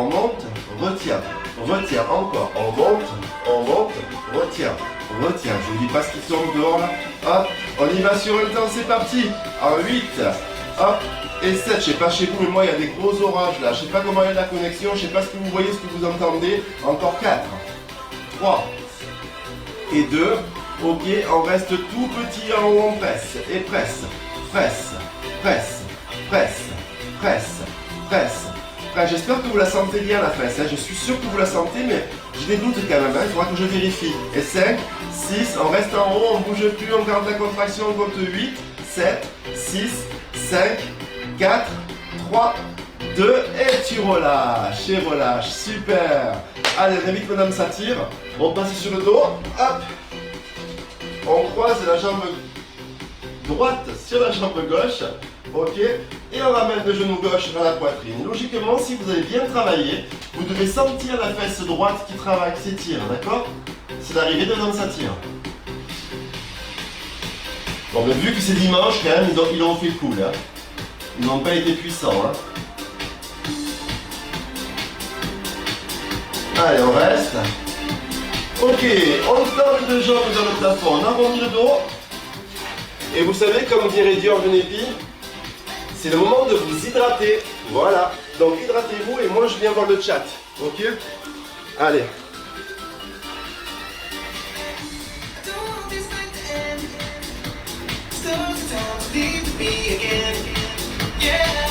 monte, retient, retient encore. On monte, retient, retient. Je vous dis pas ce qui tombe dehors là. Hop, on y va sur un temps, c'est parti. En 8, hop, et 7. Je sais pas chez vous, mais moi il y a des gros orages là. Je sais pas comment est la connexion, je sais pas ce que vous voyez, ce que vous entendez. Encore 4, 3 et 2. Ok, on reste tout petit en haut, on presse. Et presse, presse, presse, presse, presse, presse. J'espère que vous la sentez bien la fesse, hein. Je suis sûr que vous la sentez, mais j'ai des doutes quand même, hein. Il faudra que je vérifie. Et 5, 6, on reste en haut, on ne bouge plus, on garde la contraction, on compte 8, 7, 6, 5, 4, 3, 2, et tu relâches, et relâches, super. Allez, on évite que madame s'attire, on passe sur le dos, hop. On croise la jambe droite sur la jambe gauche, ok, et on ramène le genou gauche vers la poitrine. Logiquement, si vous avez bien travaillé, vous devez sentir la fesse droite qui travaille, qui s'étire, d'accord? C'est l'arrivée dedans, ça tire. Bon, mais vu que c'est dimanche, quand même, ils ont fait cool, hein. Ils n'ont pas été puissants, hein. Allez, on reste. Ok, on tend les deux jambes dans le plafond, on arrondit le dos. Et vous savez, comme dirait Dior Genepi, c'est le moment de vous hydrater. Voilà, donc hydratez-vous et moi je viens voir le chat. Ok? Allez.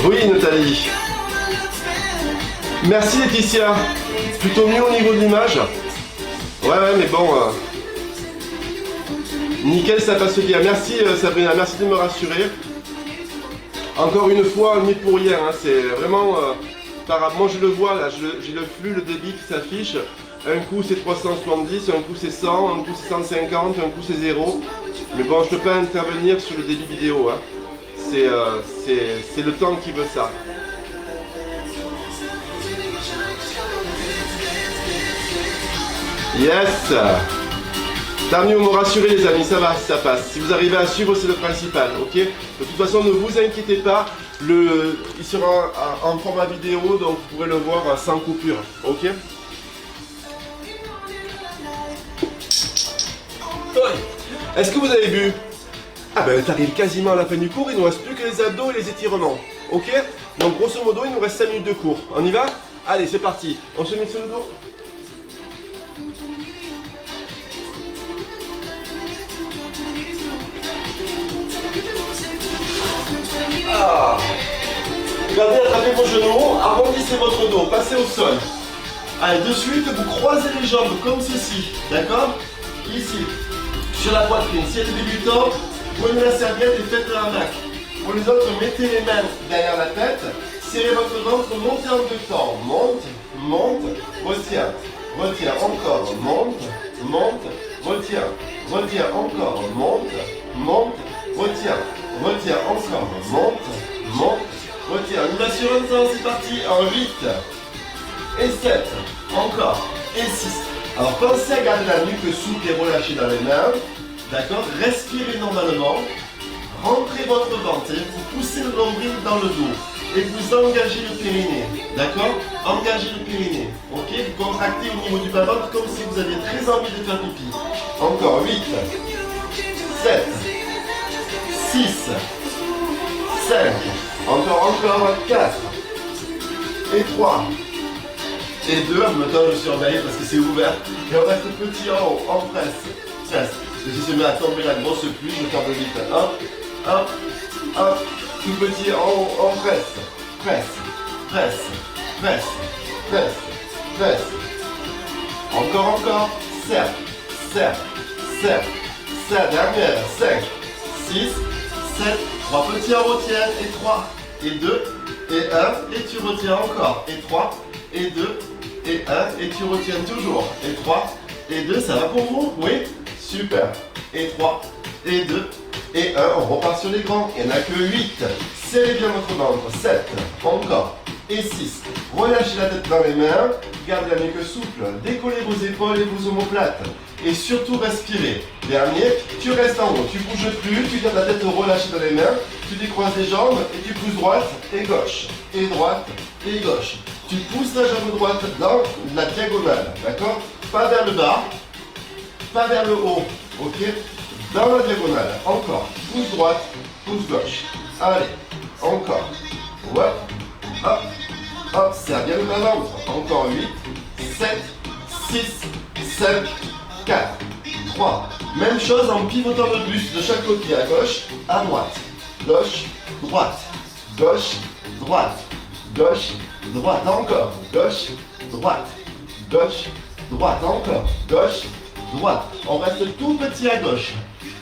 Oui, Nathalie. Merci Laetitia. Plutôt mieux au niveau de l'image. Ouais, mais bon. Nickel, ça passe bien. Merci Sabrina, merci de me rassurer. Encore une fois, ni pour rien. Hein, c'est vraiment. Moi je le vois là, j'ai le flux, le débit qui s'affiche. Un coup c'est 370, un coup c'est 100, un coup c'est 150, un coup c'est 0. Mais bon, je ne peux pas intervenir sur le débit vidéo. Hein. C'est le temps qui veut ça. Yes! Tant mieux, vous me rassurez les amis, ça va, ça passe. Si vous arrivez à suivre, c'est le principal, ok? De toute façon, ne vous inquiétez pas, il sera en format vidéo, donc vous pourrez le voir sans coupure, ok? Est-ce que vous avez vu? Ah ben t'arrives quasiment à la fin du cours, il ne nous reste plus que les abdos et les étirements, ok? Donc grosso modo, il nous reste 5 minutes de cours. On y va? Allez, c'est parti. On se met sur le dos. Ah. Regardez, attrapez vos genoux, arrondissez votre dos, passez au sol. Allez, de suite, vous croisez les jambes comme ceci, d'accord? Ici, sur la poitrine. Si elle est débutant, prenez la serviette et faites le hamac. Pour les autres, mettez les mains derrière la tête, serrez votre ventre, montez en deux temps. Monte, monte, retiens, retiens, encore, monte, monte, retiens, retiens, encore, monte, monte, retiens, retiens, encore, monte, monte, retiens. Nous assurons ça, c'est parti, en 8 et 7, encore, et 6. Alors pensez à garder la nuque souple et relâchée dans les mains, d'accord? Respirez normalement, rentrez votre ventre et vous poussez le nombril dans le dos et vous engagez le périnée, d'accord? Engagez le périnée, ok? Vous contractez au niveau du bas-ventre comme si vous aviez très envie de faire pipi. Encore 8, 7, 6, 5, encore 4 et 3. Et 2, maintenant je surveille parce que c'est ouvert. Et on reste petit en haut, en presse. Presse. Et si se met à tomber la grosse pluie, je ferme vite. Hop, hop, hop. Tout petit en haut, en presse. Presse, presse, presse, presse, presse. Encore. Serre, serre, serre, serre. Dernière. 5, 6, 7. 3 petits en retiennent. Et 3, et 2, et 1. Et tu retiens encore. Et 3, et 2. Et 1, et tu retiens toujours. Et 3, et 2, ça va pour vous? Oui? Super. Et 3, et 2, et 1, on repart sur les grands. Il n'y en a que 8. Serrez bien votre ventre. 7, encore. Et 6. Relâchez la tête dans les mains. Gardez la nuque souple. Décollez vos épaules et vos omoplates. Et surtout respirez. Dernier, tu restes en haut. Tu ne bouges plus. Tu gardes la tête relâchée dans les mains. Tu décroises les jambes et tu pousses droite et gauche. Et droite et gauche. Tu pousses la jambe droite dans la diagonale, d'accord? Pas vers le bas, pas vers le haut, ok? Dans la diagonale, encore. Pousse droite, pousse gauche. Allez, encore. Hop, hop, hop, serre bien le bas-ventre. Encore 8, 7, 6, 5, 4, 3. Même chose en pivotant le buste de chaque côté, à gauche, à droite. Gauche, droite, gauche, droite, gauche, droite, encore, gauche, droite, gauche, droite, encore, gauche, droite. On reste tout petit à gauche.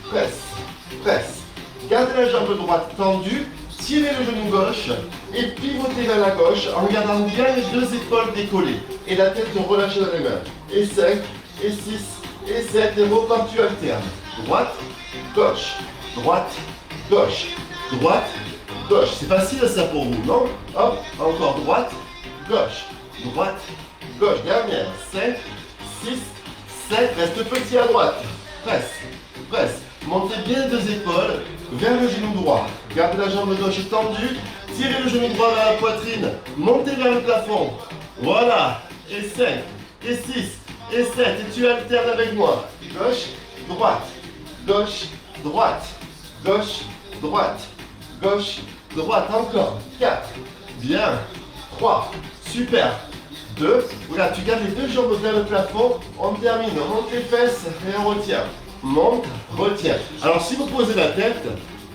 Presse, presse. Gardez la jambe droite tendue, tirez le genou gauche et pivotez vers la gauche en gardant bien les deux épaules décollées et la tête relâchée dans les mains. Et 5, et 6, et 7, et repartu alterne. Droite, gauche, gauche, droite, gauche. C'est facile ça pour vous, non? Hop, encore droite, gauche, droite, gauche. Dernière, 5, 6, 7, reste petit à droite. Presse, presse. Montez bien les deux épaules vers le genou droit. Gardez la jambe gauche tendue. Tirez le genou droit vers la poitrine. Montez vers le plafond. Voilà. Et 5, et 6, et 7. Et tu alternes avec moi. Gauche, droite, gauche, droite, gauche, droite, gauche, droite. Encore. 4. Bien. 3. Super. 2. Voilà, tu gardes les deux jambes vers le plafond. On termine. On monte les fesses et on retient. Monte, retient. Alors si vous posez la tête,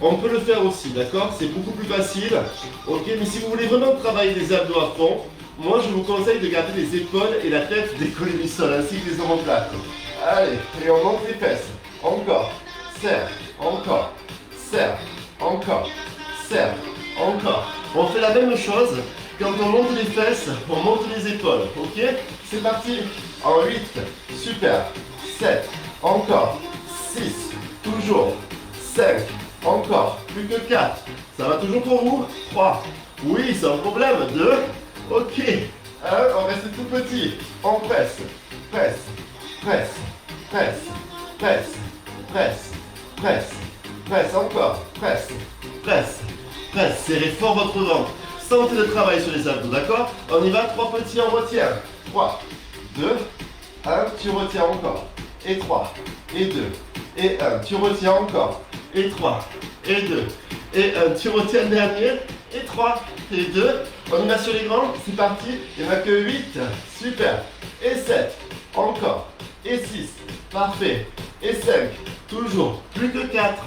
on peut le faire aussi, d'accord? C'est beaucoup plus facile. Ok, mais si vous voulez vraiment travailler les abdos à fond, moi je vous conseille de garder les épaules et la tête décollées du sol, ainsi que les omoplates. Allez, et on monte les fesses. Encore. Serre. Encore. Serre. Encore. Serre. Encore. On fait la même chose. Quand on monte les fesses, on monte les épaules. Ok? C'est parti. En 8. Super. 7. Encore. 6. Toujours. 5. Encore. Plus que 4. Ça va toujours pour vous? 3. Oui, c'est un problème. 2. Ok. 1. On reste tout petit. On presse. Presse. Presse. Presse. Presse. Presse. Presse. Presse. Encore. Presse. Presse. Presse. Serrez fort votre ventre. Sentez le travail sur les abdos, d'accord? On y va, 3 petits, on retient. 3, 2, 1, tu retiens encore. Et 3, et 2, et 1, tu retiens encore. Et 3, et 2, et 1, tu retiens le dernier. Et 3, et 2, on y va sur les grands, c'est parti. Il n'y en a que 8, super. Et 7, encore. Et 6, parfait. Et 5, toujours. Plus que 4,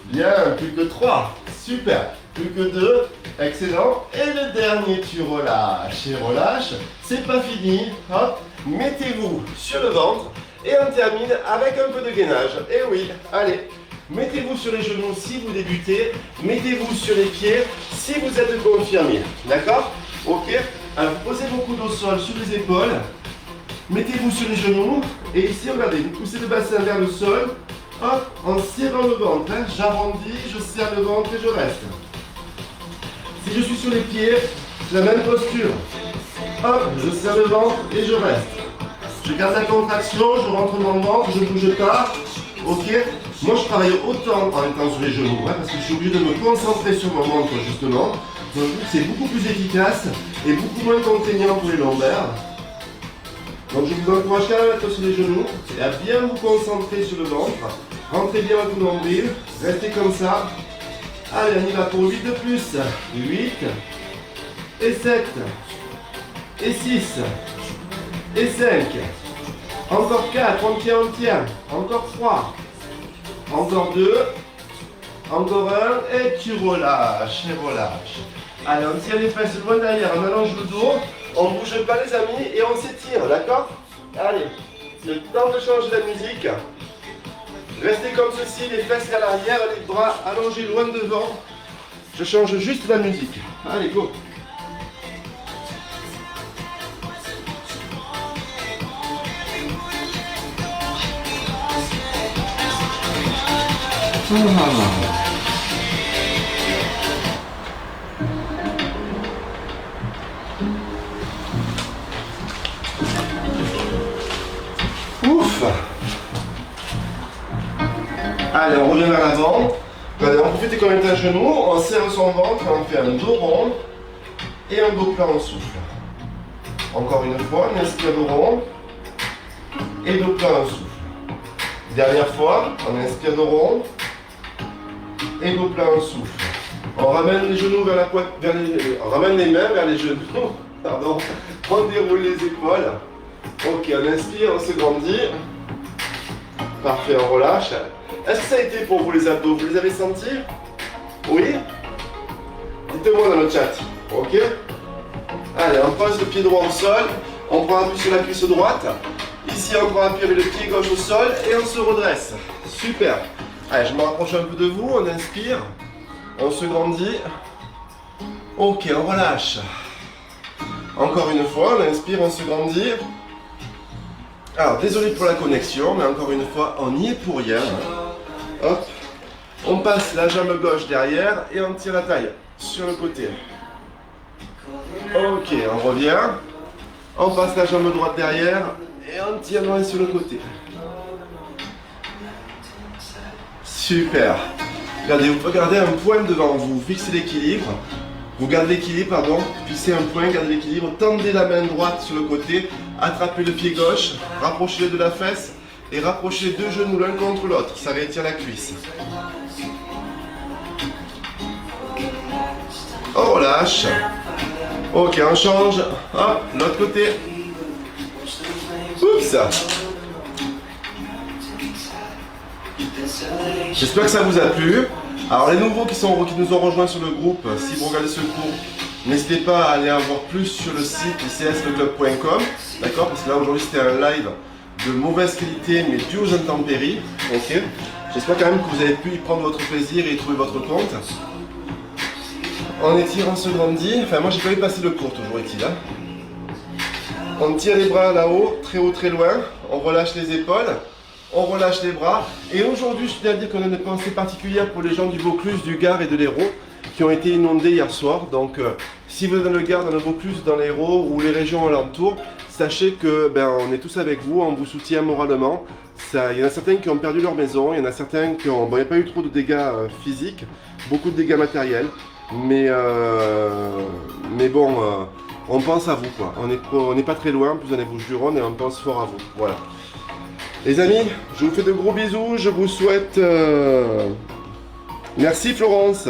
bien. Plus que 3, super. Plus que 2, excellent. Et le dernier, tu relâches et relâches. C'est pas fini. Hop, mettez-vous sur le ventre et on termine avec un peu de gainage. Et oui, allez, mettez-vous sur les genoux si vous débutez. Mettez-vous sur les pieds si vous êtes confirmé. D'accord? Ok. Alors, posez vos coudes au sol sur les épaules. Mettez-vous sur les genoux. Et ici, regardez, vous poussez le bassin vers le sol. Hop, en serrant le ventre. Hein. J'arrondis, je serre le ventre et je reste. Si je suis sur les pieds, la même posture. Hop, je serre le ventre et je reste. Je garde la contraction, je rentre mon ventre, je ne bouge pas. Ok? Moi, je travaille autant en étant sur les genoux, hein, parce que je suis obligé de me concentrer sur mon ventre, justement. Donc, c'est beaucoup plus efficace et beaucoup moins contraignant pour les lombaires. Donc, je vous encourage quand même à être sur les genoux et à bien vous concentrer sur le ventre. Rentrez bien votre nombril, restez comme ça. Allez, on y va pour 8 de plus. 8. Et 7. Et 6. Et 5. Encore 4. On tient, on tient. Encore 3. Encore 2. Encore 1. Et tu relâches et relâches. Allez, on tire les fesses loin derrière. On allonge le dos. On ne bouge pas les amis et on s'étire. D'accord? Allez, c'est le temps de changer la musique. Restez comme ceci, les fesses à l'arrière, les bras allongés loin devant. Je change juste la musique. Allez, go. Ouf. Allez, on revient vers l'avant. Allez, on profite qu'on est à genoux, on serre son ventre, on fait un dos rond et un dos plat, on souffle. Encore une fois, on inspire dos rond et dos plat, on souffle. Dernière fois, on inspire dos rond et dos plat, on souffle. On ramène les genoux vers la poitrine, on ramène les mains vers les genoux. Pardon. On déroule les épaules. Ok, on inspire, on se grandit. Parfait, on relâche. Est-ce que ça a été pour vous les abdos? Vous les avez sentis? Oui? Dites-moi dans le chat. Ok? Allez, on pose le pied droit au sol. On prend appui sur la cuisse droite. Ici, on prend appui avec le pied gauche au sol et on se redresse. Super. Allez, je me rapproche un peu de vous. On inspire. On se grandit. Ok, on relâche. Encore une fois, on inspire, on se grandit. Alors, désolé pour la connexion, mais encore une fois, on n'y est pour rien. Hop. On passe la jambe gauche derrière et on tire la taille sur le côté. Ok, on revient. On passe la jambe droite derrière et on tire loin sur le côté. Super. Regardez, vous pouvez garder un point devant vous, fixez l'équilibre. Vous gardez l'équilibre, pardon, fixez un point, gardez l'équilibre, tendez la main droite sur le côté, attrapez le pied gauche, rapprochez-le de la fesse et rapprochez les deux genoux l'un contre l'autre, ça rétire la cuisse. On relâche. Ok, on change. Hop, l'autre côté. Oups. J'espère que ça vous a plu. Alors les nouveaux qui nous ont rejoints sur le groupe, si vous regardez ce cours, n'hésitez pas à aller en voir plus sur le site icsleclub.com. D'accord? Parce que là aujourd'hui c'était un live de mauvaise qualité mais dû aux intempéries. Ok? J'espère quand même que vous avez pu y prendre votre plaisir et y trouver votre compte. On étire, on se grandit. Enfin moi j'ai pas eu passer le cours toujours est-il. On tire les bras là-haut, très haut, très loin. On relâche les épaules. On relâche les bras. Et aujourd'hui, je tiens à dire qu'on a une pensée particulière pour les gens du Vaucluse, du Gard et de l'Hérault qui ont été inondés hier soir. Donc, si vous êtes dans le Gard, dans le Vaucluse, dans l'Hérault ou les régions alentours, sachez que on est tous avec vous, on vous soutient moralement. Il y en a certains qui ont perdu leur maison, il y en a certains qui ont... Bon, il n'y a pas eu trop de dégâts physiques, beaucoup de dégâts matériels. Mais bon, on pense à vous, quoi. On n'est pas très loin, plus on est Bouches-du-Rhône et on pense fort à vous. Voilà. Les amis, je vous fais de gros bisous, je vous souhaite... Merci Florence,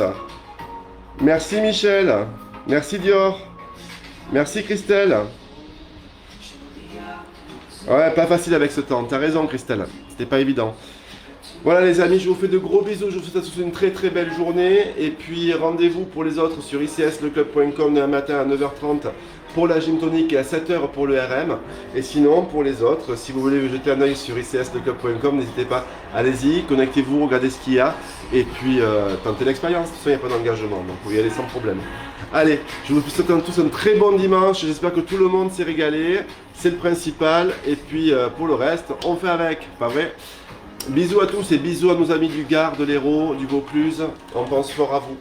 merci Michel, merci Dior, merci Christelle. Ouais, pas facile avec ce temps, t'as raison Christelle, c'était pas évident. Voilà les amis, je vous fais de gros bisous, je vous souhaite à tous une très très belle journée. Et puis rendez-vous pour les autres sur icsleclub.com demain matin à 9h30 pour la gym tonique et à 7h pour le RM. Et sinon, pour les autres, si vous voulez jeter un oeil sur icsleclub.com, n'hésitez pas, allez-y, connectez-vous, regardez ce qu'il y a. Et puis tentez l'expérience, de toute façon il n'y a pas d'engagement, donc vous y allez sans problème. Allez, je vous souhaite à tous un très bon dimanche, j'espère que tout le monde s'est régalé, c'est le principal. Et puis pour le reste, on fait avec, pas vrai? Bisous à tous et bisous à nos amis du Gard, de l'Hérault, du Vaucluse. On pense fort à vous.